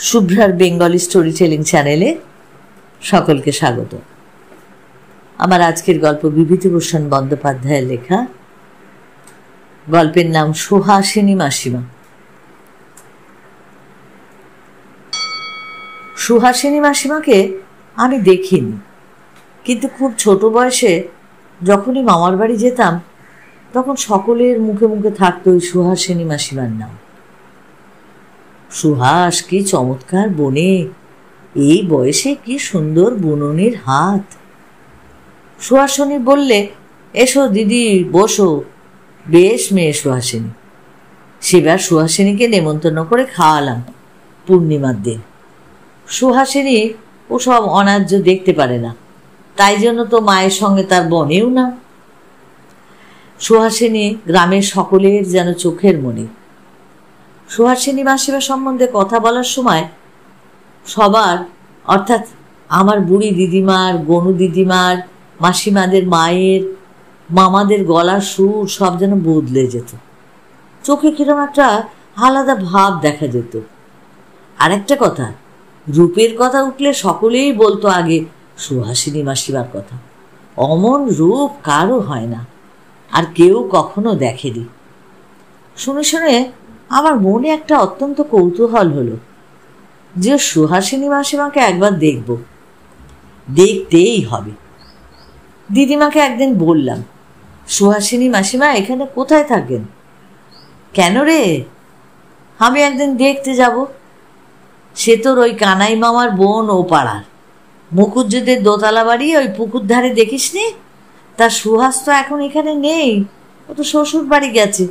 শুভ্রার Bengali story telling চ্যানেলে সকলকে স্বাগত। আমার আজকের গল্প বিভূতিভূষণ বন্দ্যোপাধ্যায়ের লেখা। গল্পের নাম সুহাসিনী মাসিমা। সুহাসিনী মাসিমাকে আমি দেখিনি, কিন্তু খুব ছোট বয়সে যখনই মামার বাড়ি যেতাম তখন সকলের মুখে মুখে থাকতো ওই সুহাসিনী মাসিমার নাম। সুহাস কি চমৎকার বনে, এই বয়সে কি সুন্দর বুননির হাত। সুহাসিনী বললে, এসো দিদি বসো, বেশ মেয়ে সুহাসিনী। সেবার সুহাসিনীকে নেমন্তন্ন করে খাওয়ালাম পূর্ণিমার দিন। সুহাসিনী ওসব অন্যায্য দেখতে পারে না, তাই জন্য তো মায়ের সঙ্গে তার বনেও না। সুহাসিনী গ্রামের সকলের যেন চোখের মণি। সুহাসিনী মাসিমা সম্বন্ধে কথা বলার সময় সবার, অর্থাৎ আমার বুড়ি দিদিমার, গনু দিদিমার, মাসিমাদের মায়ের, মামাদের গলার সুর সব যেন বদলে যেত। চোখে কিরম একটা আলাদা ভাব দেখা যেত। আরেকটা কথা, রূপের কথা উঠলে সকলেই বলতো আগে সুহাসিনী মাসিমার কথা। অমন রূপ কারো হয় না, আর কেউ কখনো দেখেনি। শুনে শুনে আমার মনে একটা অত্যন্ত কৌতূহল হলো যে সুহাসিনী মাসিমাকে একবার দেখব, দেখতেই হবে। দিদিমাকে একদিন বললাম, সুহাসিনী মাসিমা এখানে কোথায় থাকেন? কেন রে? আমি একদিন দেখতে যাব। সে তোর ওই কানাই মামার বোন ও পাড়ার মুখুজ্জেদের দোতলা বাড়ি ওই পুকুর ধারে দেখিস নি? তার সুহাস তো এখন এখানে নেই, ও তো শ্বশুর বাড়ি গেছে।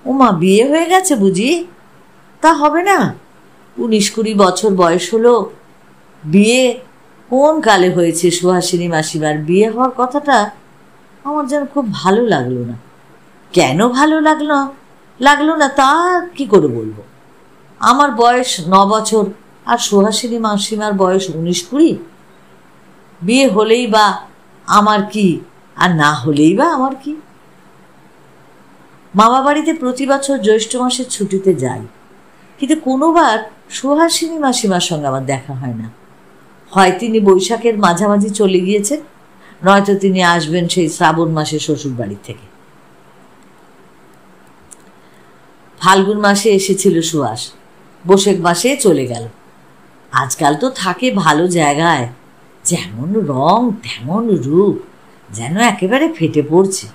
ওমা, বিয়ে হয়ে গেছে বুঝি? তা হবে না, 19-20 বছর বয়স হলো। বিয়ে কোন কালে হয়েছে সুহাসিনী মাসিমার? বিয়ে হওয়ার কথাটা আমার যেন খুব ভালো লাগলো না। কেন ভালো লাগলো না তা কি করে বলবো? আমার বয়স 9 বছর আর সুহাসিনী মাসিমার বয়স 19-20। বিয়ে হলেই বা আমার কি, আর না হলেই বা আমার কি? মামা বাড়িতে প্রতি বছর জ্যৈষ্ঠ মাসের ছুটিতে যাই, কিন্তু কোনোবার সুহাসিনী মাসিমার সঙ্গে আমার দেখা হয় না। হয় তিনি বৈশাখের মাঝামাঝি চলে গিয়েছেন, নয়তো তিনি আসবেন সেই শ্রাবণ মাসে শ্বশুর বাড়ি থেকে। ফাল্গুন মাসে এসেছিল সুহাস, বৈশাখ মাসে চলে গেল। আজকাল তো থাকে ভালো জায়গায়, যেমন রং তেমন রূপ, যেন একেবারে ফেটে পড়ছে।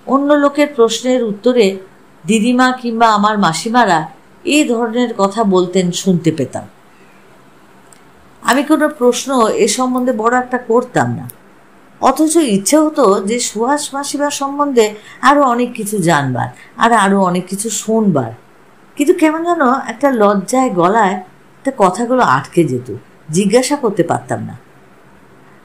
অন্য লোকের প্রশ্নের উত্তরে দিদিমা কিংবা আমার মাসিমারা এই ধরনের কথা বলতেন, শুনতে পেতাম। আমি কোনো প্রশ্ন এ সম্বন্ধে বড় একটা করতাম না, অথচ ইচ্ছে হতো যে সুহাস মাসিমার সম্বন্ধে আরও অনেক কিছু জানবার আর আরও অনেক কিছু শুনবার। কিন্তু কেমন যেন একটা লজ্জায় গলায় তা কথাগুলো আটকে যেত, জিজ্ঞাসা করতে পারতাম না।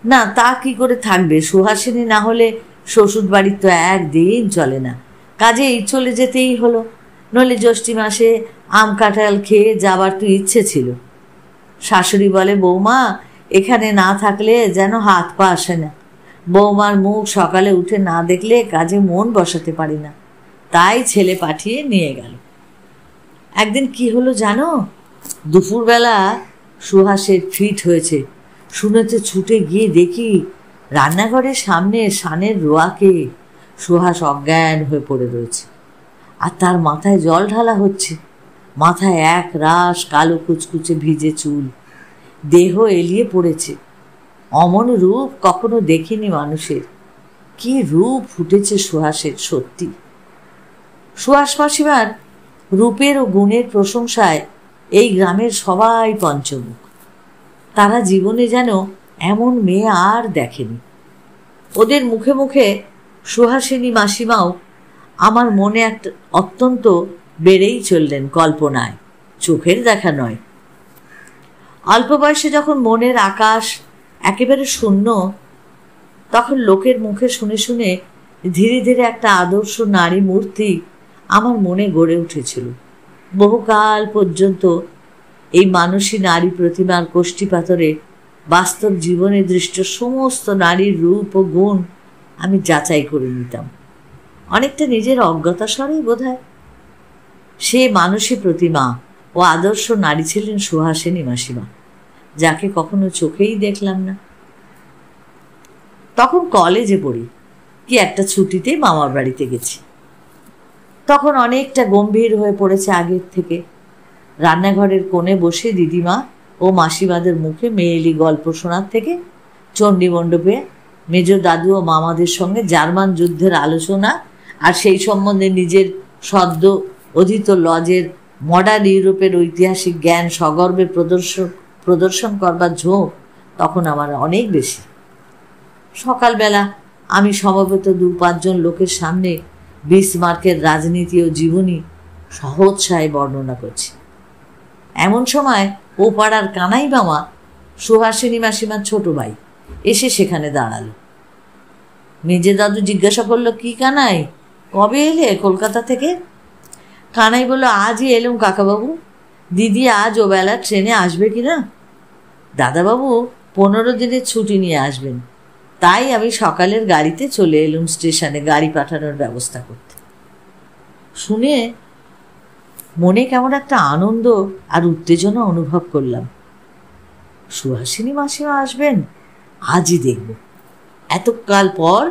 না, তা কি করে থাকবে? সুহাসিনী না হলে শ্বশুর বাড়ির তো একদিন চলে না, কাজেই চলে যেতেই হলো। নইলে জ্যৈষ্ঠী মাসে আম কাঁঠাল খেয়ে যাবার তো ইচ্ছে ছিল। শাশুড়ি বলে, বৌমা এখানে না থাকলে যেন হাত পা আসে না। বৌমার মুখ সকালে উঠে না দেখলে কাজে মন বসাতে পারি না। তাই ছেলে পাঠিয়ে নিয়ে গেল। একদিন কি হলো জানো? দুপুরবেলা সুহাসের ফিট হয়েছে শুনেতে ছুটে গিয়ে দেখি রান্নাঘরের সামনে শানের রোয়াকে সুহাস অজ্ঞান হয়ে পড়ে রয়েছে, আর তার মাথায় জল ঢালা হচ্ছে। মাথায় এক রাশ কালো কুচকুচে ভিজে চুল, দেহ এলিয়ে পড়েছে। অমন রূপ কখনো দেখিনি মানুষের। কি রূপ ফুটেছে সুহাসের! সত্যি সুহাস মাসিমার রূপের ও গুণের প্রশংসায় এই গ্রামের সবাই পঞ্চমুখ। তারা জীবনে যেন এমন মেয়ে আর দেখেনি। ওদের মুখে মুখে সুহাসিনী মাসিমাও আমার মনে একটা অত্যন্ত বেড়েই চললেন কল্পনায়, চোখের দেখা নয়। অল্প বয়সে যখন মনের আকাশ একেবারে শূন্য, তখন লোকের মুখে শুনে শুনে ধীরে ধীরে একটা আদর্শ নারী মূর্তি আমার মনে গড়ে উঠেছিল। বহুকাল পর্যন্ত এই মানসী নারী প্রতিমার কোষ্ঠী পাথরে বাস্তব জীবনে দৃষ্ট সমস্ত নারীর রূপ ও গুণ আমি যাচাই করে নিতাম, অনেকটা নিজের অজ্ঞতা স্বরেই বোধহয়। সে মানসী প্রতিমা ও আদর্শ নারী ছিলেন সুহাসিনী মাসিমা, যাকে কখনো চোখেই দেখলাম না। তখন কলেজে পড়ি, কি একটা ছুটিতে মামার বাড়িতে গেছি। তখন অনেকটা গম্ভীর হয়ে পড়েছে আগের থেকে। রান্নাঘরের কোণে বসে দিদিমা ও মাসিমাদের মুখে মেয়েলি গল্প শোনার থেকে চণ্ডী মণ্ডপে মেজ দাদু ও মামাদের সঙ্গে জার্মান যুদ্ধের আলোচনা আর সেই সম্বন্ধে নিজের সদ্য অধীত লজের মডার্ন ইউরোপের ঐতিহাসিক জ্ঞান সগর্বে প্রদর্শন করবার ঝোঁক তখন আমার অনেক বেশি। সকালবেলা আমি সমবেত 2-5 জন লোকের সামনে বিসমার্কের রাজনীতি ও জীবনী সহোৎসাহে বর্ণনা করছি। এমন সময় ও পাড়ার কানাই মামা, সুহাসিনী মাসিমার ছোট ভাই, এসে সেখানে দাঁড়ালো। মেজে দাদু জিজ্ঞাসা করলো, কি কানাই, কবে এলে কলকাতা থেকে? কানাই বলল, আজই এলুম কাকাবাবু। দিদি আজ ও বেলা ট্রেনে আসবে কি না? দাদাবাবু 15 দিনের ছুটি নিয়ে আসবেন, তাই আমি সকালের গাড়িতে চলে এলুম স্টেশনে গাড়ি পাঠানোর ব্যবস্থা করতে। শুনে মনে কেমন একটা আনন্দ আর উত্তেজনা অনুভব করলাম। সুহাসিনী মাসিমা আসবেন, আজই দেখব। এতকাল পর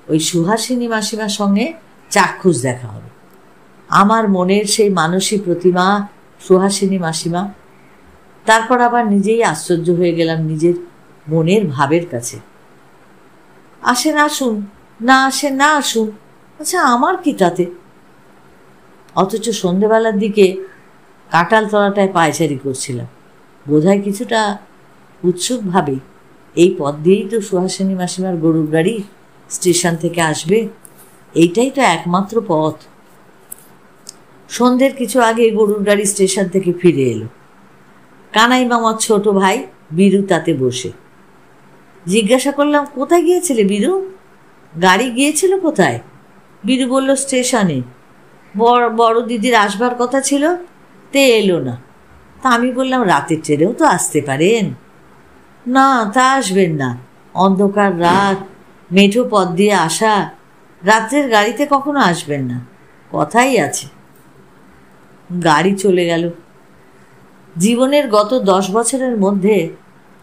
ওই সুহাসিনী মাসিমার সঙ্গে চাক্ষুষ দেখা হবে। আমার মনের সেই মানসী প্রতিমা সুহাসিনী মাসিমা। তারপর আবার নিজেই আশ্চর্য হয়ে গেলাম নিজের মনের ভাবের কাছে। আসেন আসুন, না আসেন না আসুন, আচ্ছা আমার কি তাতে? অথচ সন্ধেবেলার দিকে কাঁটাল তলাটায় পায়চারি করছিলাম, বোধহয় কিছুটা উৎসুকভাবেই। এই পথ দিয়েই তো সুহাসিনী মাসিমার গরুর গাড়ি স্টেশন থেকে আসবে, এইটাই তো একমাত্র পথ। সন্ধ্যের কিছু আগে গরুর গাড়ি স্টেশন থেকে ফিরে এলো। কানাই মামার ছোট ভাই বীরু তাতে বসে। জিজ্ঞাসা করলাম, কোথায় গিয়েছিলে বীরু? গাড়ি গিয়েছিল কোথায়? বীরু বলল, স্টেশনে। বড় দিদির আসবার কথা ছিল, তে এলো না। তা আমি বললাম, রাতের ট্রেনেও তো আসতে পারেন। না, তা আসবেন না, অন্ধকার রাত, মেঠো পথ দিয়ে আসা, রাত্রের গাড়িতে কখনো আসবেন না, কথাই আছে। গাড়ি চলে গেল। জীবনের গত 10 বছরের মধ্যে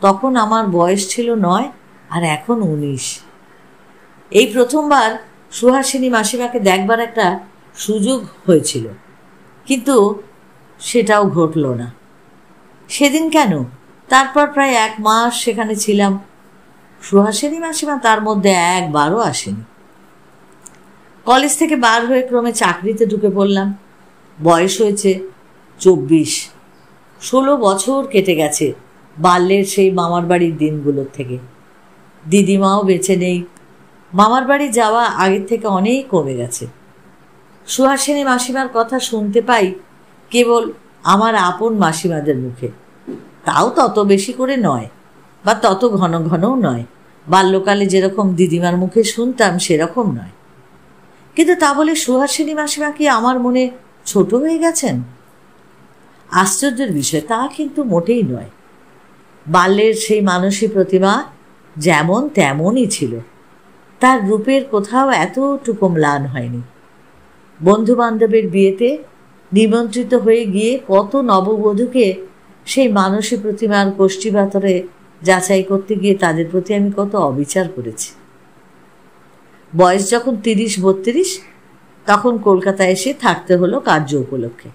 তখন আমার বয়স ছিল 9 আর এখন 19। এই প্রথমবার সুহাসিনী মাসিমাকে দেখবার একটা সুযোগ হয়েছিল, কিন্তু সেটাও ঘটল না। সেদিন কেন, তারপর প্রায় 1 মাস সেখানে ছিলাম। সুহাসিনী মাসিমা তার মধ্যে একবারও আসেনি। কলেজ থেকে বার হয়ে ক্রমে চাকরিতে ঢুকে পড়লাম। বয়স হয়েছে 24। 16 বছর কেটে গেছে বাল্যের সেই মামার বাড়ির দিনগুলোর থেকে। দিদিমাও বেঁচে নেই। মামার বাড়ি যাওয়া আগের থেকে অনেক কমে গেছে। সুহাসিনী মাসিমার কথা শুনতে পাই কেবল আমার আপন মাসিমাদের মুখে, তাও তত বেশি করে নয়, বা তত ঘন ঘনও নয়। বাল্যকালে যেরকম দিদিমার মুখে শুনতাম সেরকম নয়। কিন্তু তা বলে সুহাসিনী মাসিমা কি আমার মনে ছোট হয়ে গেছেন? আশ্চর্যের বিষয়, তা কিন্তু মোটেই নয়। বাল্যের সেই মানসী প্রতিমা যেমন তেমনই ছিল, তার রূপের কোথাও এতটুকু ম্লান হয়নি। বন্ধু বান্ধবের বিয়েতে নিমন্ত্রিত হয়ে গিয়ে কত নববধূকে সেই মানসী প্রতিমার কোষ্ঠীপাতরে যাচাই করতে গিয়ে তাদের প্রতি আমি কত অবিচার করেছি। বয়স যখন 30-32, তখন কলকাতায় এসে থাকতে হলো কার্য উপলক্ষে।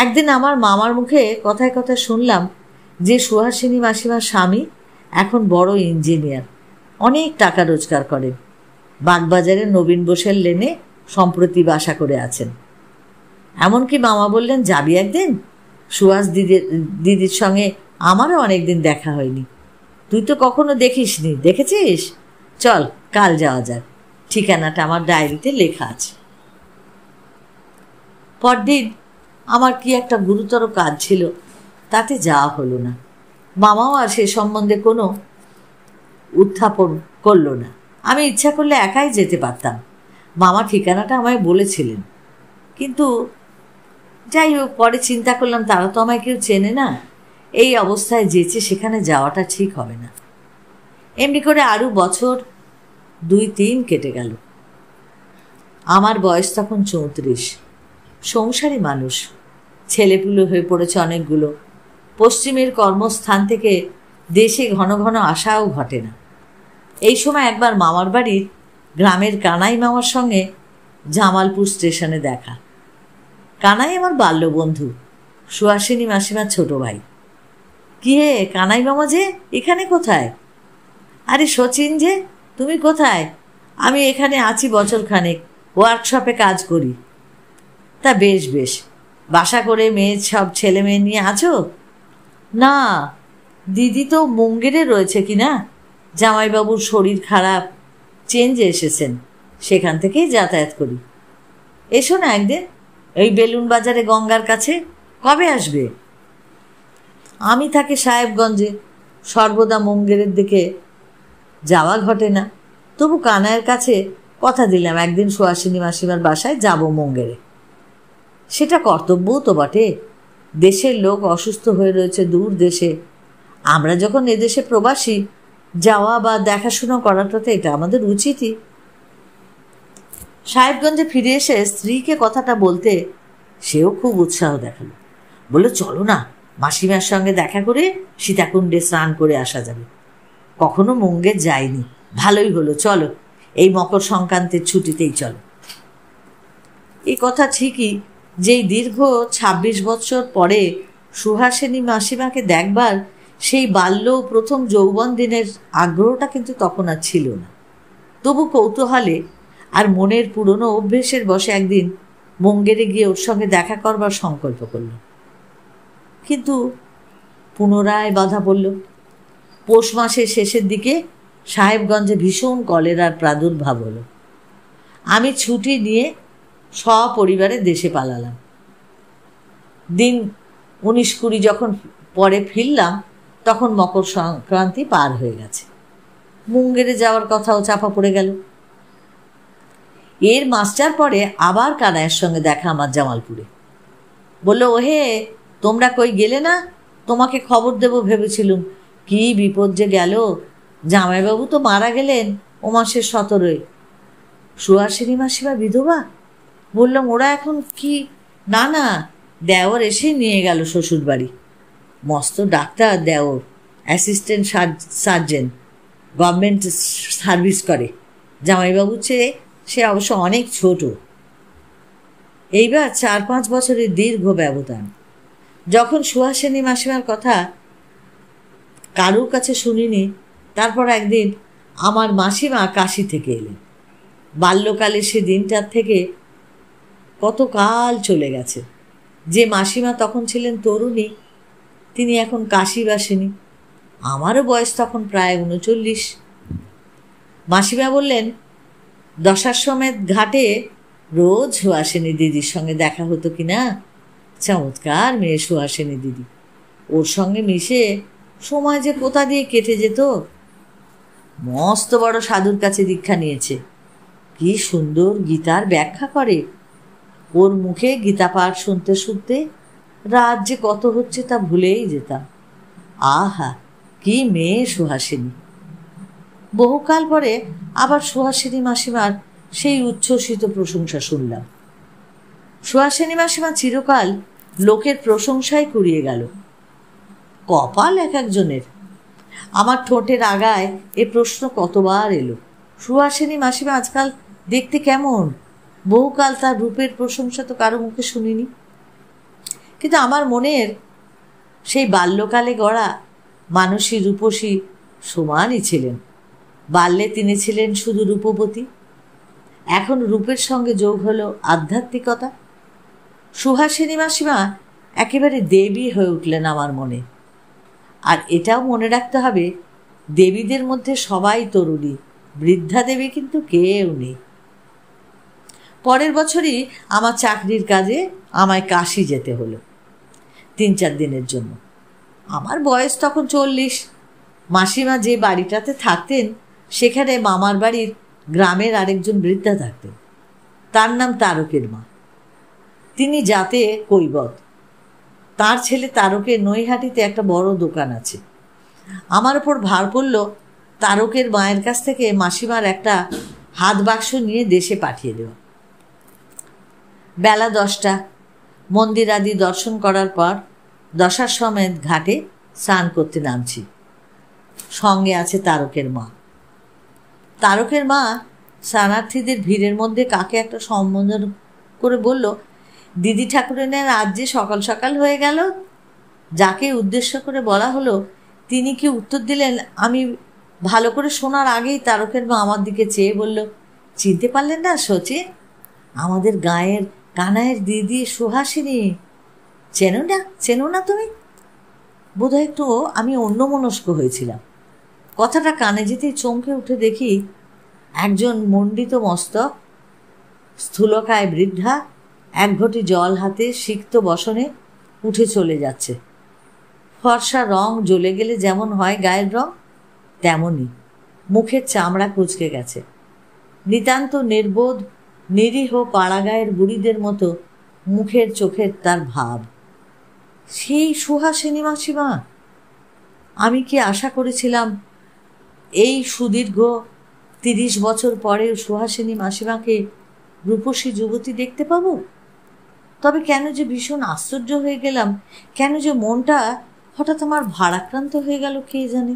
একদিন আমার মামার মুখে কথায় কথায় শুনলাম যে সুহাসিনী মাসিমার স্বামী এখন বড় ইঞ্জিনিয়ার, অনেক টাকা রোজগার করেন। বাগবাজারে নবীন বোসের লেনে সম্প্রতি বাসা করে আছেন। এমনকি মামা বললেন, যাবি একদিন? সুহাস দিদির সঙ্গে আমারও অনেকদিন দেখা হয়নি, তুই তো কখনো দেখিসনি, দেখেছিস? চল কাল যাওয়া যাক, ঠিকানাটা আমার ডায়েরিতে লেখা আছে। পরদিন আমার কি একটা গুরুতর কাজ ছিল, তাতে যাওয়া হলো না। মামাও আর সে সম্বন্ধে কোনো উত্থাপন করলো না। আমি ইচ্ছা করলে একাই যেতে পারতাম। মামা ঠিকানাটা আমায় বলেছিলেন, কিন্তু যাই হোক, পরে চিন্তা করলাম তারা তো আমায় কেউ চেনে না, এই অবস্থায় যেচে সেখানে যাওয়াটা ঠিক হবে না। এমনি করে আরও বছর 2-3 কেটে গেল। আমার বয়স তখন 34। সংসারী মানুষ, ছেলেপুলে হয়ে পড়েছে অনেকগুলো। পশ্চিমের কর্মস্থান থেকে দেশে ঘন ঘন আসাও ঘটে না। এই সময় একবার মামার বাড়ির গ্রামের কানাই মামার সঙ্গে জামালপুর স্টেশনে দেখা। কানাই আমার বাল্যবন্ধু, সুহাসিনী মাসিমার ছোট ভাই। কি হে কানাই মামা, যে এখানে কোথায়? আরে শচীন, যে তুমি কোথায়? আমি এখানে আছি বছরখানেক, ওয়ার্কশপে কাজ করি। তা বেশ বেশ, বাসা করে মেয়ে সব ছেলে মেয়ে নিয়ে আছো? না, দিদি তো মুঙ্গেরে রয়েছে কি না, জামাইবাবুর শরীর খারাপ, চেঞ্জে এসেছেন, সেখান থেকেই যাতায়াত করি। এসো না একদিন, এই বেলুন বাজারে গঙ্গার কাছে। কবে আসবে? আমি থাকি সাহেবগঞ্জে, সর্বদা মুঙ্গেরের দিকে যাওয়া ঘটে না। তবু কানাইয়ের কাছে কথা দিলাম একদিন সুহাসিনী মাসিমার বাসায় যাব মুঙ্গেরে। সেটা কর্তব্যও তো বটে। দেশের লোক অসুস্থ হয়ে রয়েছে দূর দেশে, আমরা যখন এদেশে প্রবাসী, যাওয়া বা দেখাশুনো করাটা তো এটা আমাদের উচিতই। সাহেবগঞ্জে ফিরে এসে স্ত্রীকে কথাটা বলতে সেও খুব উৎসাহ দেখালো। বলল, চলো না, মাসিমার সঙ্গে দেখা করে সীতাকুণ্ডে স্নান করে আসা যাবে। কখনো মুঙ্গের যাইনি, ভালোই হলো, চলো, এই মকর সংক্রান্তির ছুটিতেই চলো। এই কথা ঠিকই, যেই দীর্ঘ ২৬ বছর পরে সুহাসিনী মাসিমাকে দেখবার সেই বাল্য প্রথম যৌবন দিনের আগ্রহটা কিন্তু তখন আর ছিল না। তবু কৌতূহলে আর মনের পুরনো অভ্যেসের বশে একদিন মুঙ্গেরে গিয়ে ওর সঙ্গে দেখা করবার সংকল্প করল। কিন্তু পুনরায় বাধা পড়ল। পৌষ মাসের শেষের দিকে সাহেবগঞ্জে ভীষণ কলেরার প্রাদুর্ভাব হলো। আমি ছুটি নিয়ে সপরিবারে দেশে পালালাম। দিন ১৯-২০ যখন পরে ফিরলাম, তখন মকর সংক্রান্তি পার হয়ে গেছে। মুঙ্গেরে যাওয়ার কথাও চাপা পড়ে গেল। এর মাস্টার পরে আবার কানাইয়ের সঙ্গে দেখা আমার জামালপুরে। বলল, ওহে, তোমরা কই গেলে না? তোমাকে খবর দেব ভেবেছিলুম। কি বিপদ যে গেল! জামাইবাবু তো মারা গেলেন ও মাসের ১৭-য়। সুহাসিনী মাসিমা বিধবা? বললাম, ওরা এখন কি? না না, দেওর এসে নিয়ে গেল শ্বশুর বাড়ি। মস্ত ডাক্তার দেওর, অ্যাসিস্ট্যান্ট সার্জেন, গভর্নমেন্ট সার্ভিস করে। জামাইবাবুর চেয়ে সে অবশ্য অনেক ছোট। এইবার ৪-৫ বছরের দীর্ঘ ব্যবধান। যখন সুহাসিনী মাসিমার কথা কারুর কাছে শুনিনি, তারপর একদিন আমার মাসিমা কাশি থেকে এলেন। বাল্যকালে সে দিনটার থেকে কত কাল চলে গেছে। যে মাসিমা তখন ছিলেন তরুণী, তিনি এখন কাশীবাসিনী। আমারও বয়স তখন প্রায় ৩৯। মাসিমা বললেন, দশাশ্বমেধ ঘাটে রোজ সুহাসিনী দিদির সঙ্গে দেখা হতো কি না। চমৎকার মেয়ে সুহাসিনী দিদি, ওর সঙ্গে মিশে সময় যে কোথা দিয়ে কেটে যেত। মস্ত বড় সাধুর কাছে দীক্ষা নিয়েছে, কি সুন্দর গীতার ব্যাখ্যা করে। ওর মুখে গীতা পাঠ শুনতে শুনতে রাত যে কত হচ্ছে তা ভুলেই যেতাম। আহা, কি মেয়ে সুহাসিনী! বহুকাল পরে আবার সুহাসিনী মাসিমার সেই উচ্ছ্বসিত প্রশংসা শুনলাম। সুহাসিনী মাসিমা চিরকাল লোকের প্রশংসায় কুড়িয়ে গেল। কপাল এক একজনের। আমার ঠোঁটের আগায় এ প্রশ্ন কতবার এলো, সুহাসিনী মাসিমা আজকাল দেখতে কেমন? বহুকাল তার রূপের প্রশংসা তো কারো মুখে শুনিনি। কিন্তু আমার মনের সেই বাল্যকালে গড়া মানসী রূপসী সমানই ছিলেন। বাল্যে তিনি ছিলেন শুধু রূপবতী, এখন রূপের সঙ্গে যোগ হলো আধ্যাত্মিকতা। সুহাসিনী মাসিমা একেবারে দেবী হয়ে উঠলেন আমার মনে। আর এটাও মনে রাখতে হবে, দেবীদের মধ্যে সবাই তরুণী, বৃদ্ধা দেবী কিন্তু কেউ নেই। পরের বছরই আমার চাকরির কাজে আমায় কাশী যেতে হলো ৩-৪ দিনের জন্য। আমার বয়স তখন ৪০। মাসিমা যে বাড়িটাতে থাকতেন, সেখানে মামার বাড়ির গ্রামের আরেকজন বৃদ্ধা থাকতেন। তার নাম তারকের মা। তিনি জাতে কৈবত। তার ছেলে তারকের নৈহাটিতে একটা বড় দোকান আছে। আমার ওপর ভার পড়ল তারকের মায়ের কাছ থেকে মাসিমার একটা হাত বাক্স নিয়ে দেশে পাঠিয়ে দেওয়া। বেলা ১০টা। মন্দির আদি দর্শন করার পর দশাশ্বমেধ ঘাটে স্নান করতে নামছি। সঙ্গে আছে তারকের মা। তারকের মা স্নানার্থীদের ভিড়ের মধ্যে কাকে একটা সম্বোধন করে বলল, দিদি ঠাকুরানের আজ যে সকাল সকাল হয়ে গেল। যাকে উদ্দেশ্য করে বলা হলো তিনি কি উত্তর দিলেন আমি ভালো করে শোনার আগেই তারকের মা আমার দিকে চেয়ে বলল, চিনতে পারলেন না শচীন? আমাদের গাঁয়ের কানাইয়ের দিদি সুহাসিনী। চেনো না তুমি? বোধহয় একটু আমি অন্যমনস্ক হয়েছিলাম। কথাটা কানে যেতেই চমকে উঠে দেখি একজন মণ্ডিত মস্তক স্থূলকায় বৃদ্ধা এক ঘটি জল হাতে সিক্ত বসনে উঠে চলে যাচ্ছে। ফর্সা রং জ্বলে গেলে যেমন হয় গায়ের রং, তেমনই মুখের চামড়া কুঁচকে গেছে। নিতান্ত নির্বোধ নিরীহ পাড়াগাঁয়ের বুড়িদের মতো মুখের চোখের তার ভাব। সেই সুহাসিনী মাসিমা! আমি কি আশা করেছিলাম এই সুদীর্ঘ 30 বছর পরেও সুহাসিনী মাসিমাকে রূপসী যুবতী দেখতে পাব? তবে কেন যে ভীষণ আশ্চর্য হয়ে গেলাম, কেন যে মনটা হঠাৎ আমার ভারাক্রান্ত হয়ে গেল কে জানে।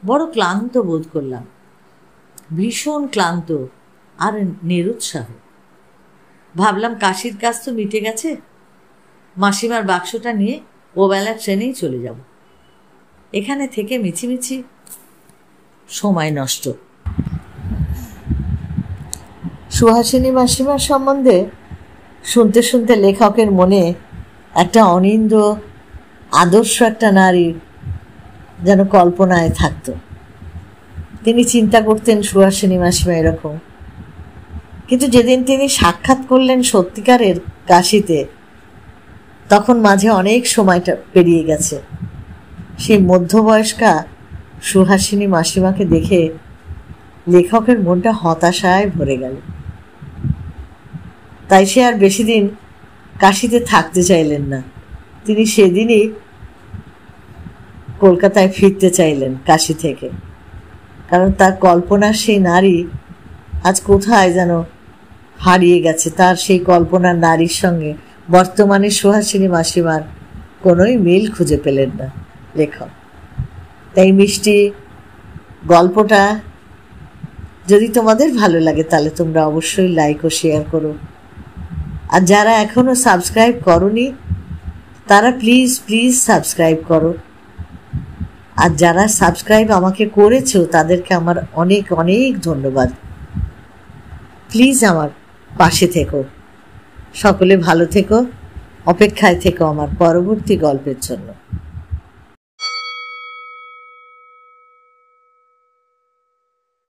বড় ক্লান্ত বোধ করলাম, ভীষণ ক্লান্ত আর নিরুৎসাহ। ভাবলাম কাশির কাজ তো মিটে গেছে, মাসিমার বাক্সটা নিয়ে ওবেলার ট্রেনেই চলে যাব। এখানে থেকে মিছিমিছি সময় নষ্ট। সুহাসিনী মাসিমার সম্বন্ধে শুনতে শুনতে লেখকের মনে একটা অনিন্দ আদর্শ একটা নারী যেন কল্পনায় থাকত। তিনি চিন্তা করতেন সুহাসিনী মাসিমা এরকম, কিন্তু যেদিন তিনি সাক্ষাৎ করলেন সত্যিকারের কাশিতে, তখন মাঝে অনেক সময়টা পেরিয়ে গেছে। সেই মধ্যবয়স্কা সুহাসিনী মাসিমাকে দেখে লেখকের মনটা হতাশায় ভরে গেল। তাই সে আর বেশি দিন কাশিতে থাকতে চাইলেন না। তিনি সেদিনই কলকাতায় ফিরতে চাইলেন কাশি থেকে, কারণ তার কল্পনার সেই নারী আজ কোথায় যেন হারিয়ে গেছে। তার সেই কল্পনার নারীর সঙ্গে বর্তমানে সুহাসিনী মাসিমার কোনোই মিল খুঁজে পেলেন না লেখক। তাই মিষ্টি গল্পটা যদি তোমাদের ভালো লাগে তাহলে তোমরা অবশ্যই লাইক ও শেয়ার করো। আর যারা এখনো সাবস্ক্রাইব করোনি তারা প্লিজ সাবস্ক্রাইব করো। আর যারা সাবস্ক্রাইব আমাকে করেছো তাদেরকে আমার অনেক অনেক ধন্যবাদ। প্লিজ আমার পাশে থেকো। সকলে ভালো থেকো, অপেক্ষায় থেকো আমার পরবর্তী গল্পের জন্য।